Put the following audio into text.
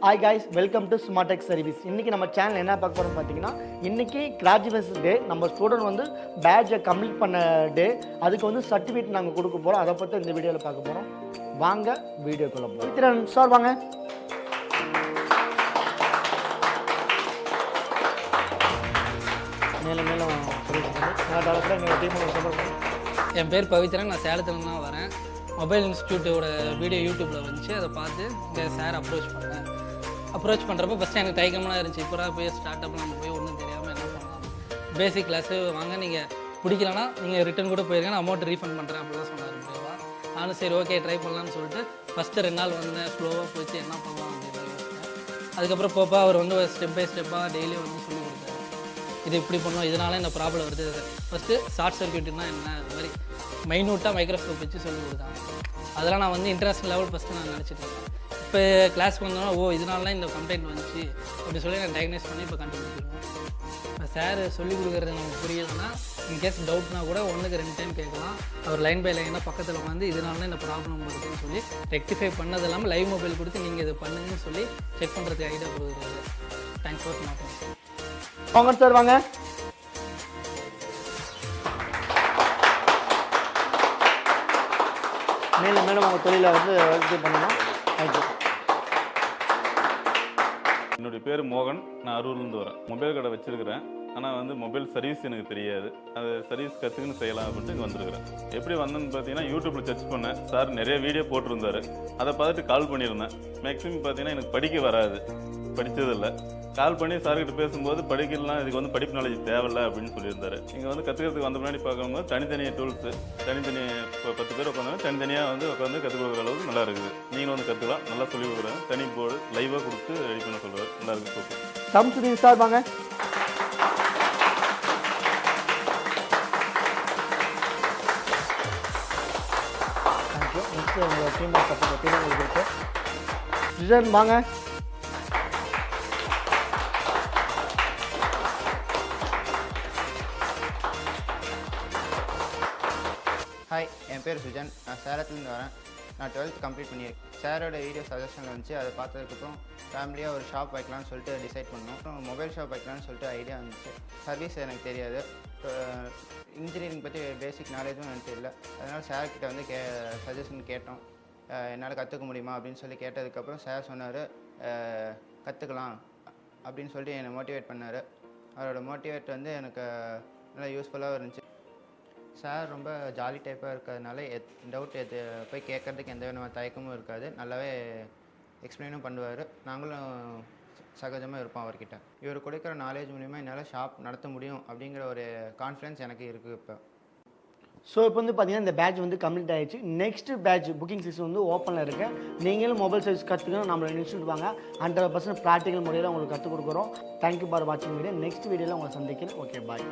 Hi guys, welcome to Smartech service. இன்றைக்கி நம்ம channel என்ன பார்க்க போகிறோம்னு பார்த்தீங்கன்னா, இன்றைக்கி கிராஜுவேஷன் டே. நம்ம ஸ்டூடெண்ட் வந்து பேட்சை கம்ப்ளீட் பண்ண டே. அதுக்கு வந்து சர்டிஃபிகேட் நாங்கள் கொடுக்க போகிறோம். அதை பற்றி இந்த வீடியோவில் பார்க்க போகிறோம். வாங்க வீடியோக்குள்ள போகிறோம். வித்ரன் சார் வாங்க. மேலும் மேலும் என் பேர் பவித்ரன். நான் சேலத்துலேருந்து தான் வரேன். மொபைல் இன்ஸ்டியூட்டோட வீடியோ யூடியூப்பில் வந்துச்சு. அதை பார்த்து இங்கே சார் அப்ரோச் பண்ணுறப்போ ஃபஸ்ட்டு எனக்கு தயக்கமாக இருந்துச்சு. இப்போ போய் ஸ்டார்ட் அப் நம்ம போய் ஒன்றும் தெரியாமல் என்ன பண்ணலாம், பேசிக் கிளாஸு வாங்க, நீங்கள் பிடிக்கலன்னா நீங்கள் ரிட்டன் கூட போயிருக்கேன், அமௌண்ட் ரீஃபண்ட் பண்ணுறேன் அப்படிலாம் சொன்னார் ப்ரோவா. நானும் சரி ஓகே ட்ரை பண்ணலான்னு சொல்லிட்டு ஃபஸ்ட்டு 2 நாள் வந்தேன். ஸ்லோவாக போயிட்டு என்ன பண்ணலாம் அப்படின்னு யோசிச்சேன். அதுக்கப்புறம் போப்பா அவர் வந்து ஸ்டெப் பை ஸ்டெப்பாக டெய்லி வந்து சொல்லி கொடுத்தாரு. இது இப்படி பண்ணோம், இதனால இந்த ப்ராப்ளம் வருது. ஃபஸ்ட்டு ஷார்ட் சர்க்யூட்னா என்ன, அது மாதிரி மைன்யூட்டாக மைக்ரோஸ்கோப் வச்சு சொல்லி கொடுத்தாங்க. அதெல்லாம் நான் வந்து இன்டர்நேஷ்னல் லெவல் ஃபஸ்ட்டு நான் நினச்சிட்டு இருக்கேன். இப்போ கிளாஸ்க்கு வந்தோன்னா இதனால இந்த கம்ப்ளைண்ட் வந்துச்சு அப்படி சொல்லி நான் டயக்னைஸ் பண்ணி இப்போ கண்டுபிடிச்சிருக்கோம். இப்போ சார் சொல்லிக் கொடுக்குறது நமக்கு புரியுதுன்னா இன்கேஸ் டவுட்னா கூட 1க்கு 2 டைம் கேட்கலாம். அவர் லைன் பை லைனாக பக்கத்தில் வந்து இதனால இந்த ப்ராப்ளம் இருக்குதுன்னு சொல்லி ரெக்டிஃபை பண்ணது இல்லாமல் லைவ் மொபைல் கொடுத்து நீங்கள் இதை பண்ணுங்கன்னு சொல்லி செக் பண்ணுறதுக்கு ஐடியா கொடுக்குறாரு. தேங்க்ஸ் ஃபார் மாட்டேன் வாங்க சார் வாங்க. மேலும் மேலும் உங்கள் தொழிலை வந்து இது பண்ணணும். தேங்க்யூ. என்னுடைய பேர் மோகன். நான் அரூர்லேருந்து வரேன். மொபைல் கடை வச்சுருக்கிறேன். ஆனால் வந்து மொபைல் சர்வீஸ் எனக்கு தெரியாது. அது சர்வீஸ் கற்றுக்குன்னு செய்யலாம் அப்படின்ட்டு இங்கே வந்திருக்கிறேன். எப்படி வந்தேன்னு பார்த்தீங்கன்னா, யூடியூப்பில் சர்ச் பண்ணேன். சார் நிறைய வீடியோ போட்டிருந்தார். அதை பார்த்துட்டு கால் பண்ணியிருந்தேன். மேக்ஸிமம் பார்த்தீங்கன்னா எனக்கு படிக்க வராது, படித்ததில்லை. கால் பண்ணி சார்கிட்ட பேசும்போது படிக்கலாம், இதுக்கு வந்து படிப்பு நாலேஜ் தேவையில்லை அப்படின்னு சொல்லியிருந்தாரு. இங்கே வந்து கற்றுக்கிறதுக்கு வந்த முன்னாடி பார்க்கும்போது தனித்தனியாக டூல்ஸு, தனித்தனி இப்போ 10 பேர் உட்காந்து தனித்தனியாக வந்து உட்காந்து கற்றுக் கொடுக்குற அளவுக்கு நல்லா இருக்குது. நீங்களும் வந்து கற்றுக்கலாம், நல்லா சொல்லிக் கொடுக்குறேன். தனி போர்டு லைவாக கொடுத்து ரெடி பண்ண சொல்லுவார். நல்லா இருக்குது. சூப்பர். சம்சுதீன் சார் வாங்க. தேங்க்யூ. நெக்ஸ்ட் உங்களோட டீம் இருக்கு. ரிசன் வாங்க. ஹாய், என் பேர் சுஜன். நான் சேலத்துலேருந்து வரேன். நான் 12th கம்ப்ளீட் பண்ணியிருக்கேன். சாரோட வீடியோ சஜஷன் வந்துச்சு. அதை பார்த்ததுக்கப்புறம் ஃபேமிலியாக ஒரு ஷாப் வைக்கலான்னு சொல்லிட்டு டிசைட் பண்ணோம். மொபைல் ஷாப் வைக்கலான்னு சொல்லிட்டு ஐடியா வந்துச்சு. சர்வீஸ் எனக்கு தெரியாது, இன்ஜினியரிங் பற்றி பேசிக் நாலேஜும் எனக்கு தெரியல. அதனால் சார்கிட்ட வந்து சஜஷன் கேட்டோம். என்னால் கற்றுக்க முடியுமா அப்படின்னு சொல்லி கேட்டதுக்கப்புறம் சார் சொன்னார், கற்றுக்கலாம் அப்படின்னு சொல்லிட்டு என்னை மோட்டிவேட் பண்ணார். அவரோட மோட்டிவேட் வந்து எனக்கு நல்லா யூஸ்ஃபுல்லாகவும் இருந்துச்சு. சார் ரொம்ப ஜாலி டைப்பாக இருக்கிறதுனால டவுட் போய் கேட்குறதுக்கு எந்த விதமான தயக்கமும் இருக்காது. நல்லாவே எக்ஸ்பிளைனும் பண்ணுவார். நாங்களும் சகஜமாக இருப்போம் அவர்கிட்ட. இவர் கொடுக்குற நாலேஜ் மூலிமா என்னால் ஷாப் நடத்த முடியும் அப்படிங்கிற ஒரு கான்ஃபிடன்ஸ் எனக்கு இருக்குது இப்போ. ஸோ இப்போ வந்து பார்த்தீங்கன்னா இந்த பேட்ச் வந்து கம்ப்ளீட் ஆகிடுச்சு. நெக்ஸ்ட் பேட்ச் புக்கிங் சிஸ்டம் வந்து ஓப்பனில் இருக்குது. நீங்களும் மொபைல் சர்வீஸ் கற்றுக்கணும், நம்மளை இன்ஸ்டியூட் வாங்க. 100% ப்ராக்டிக்கல் முறையில் உங்களுக்கு கற்றுக் கொடுக்குறோம். தேங்க்யூ ஃபார் வாட்சிங் வீடியோ. நெக்ஸ்ட் வீடியோவில் உங்களை சந்திக்கிறேன். ஓகே, பாய்.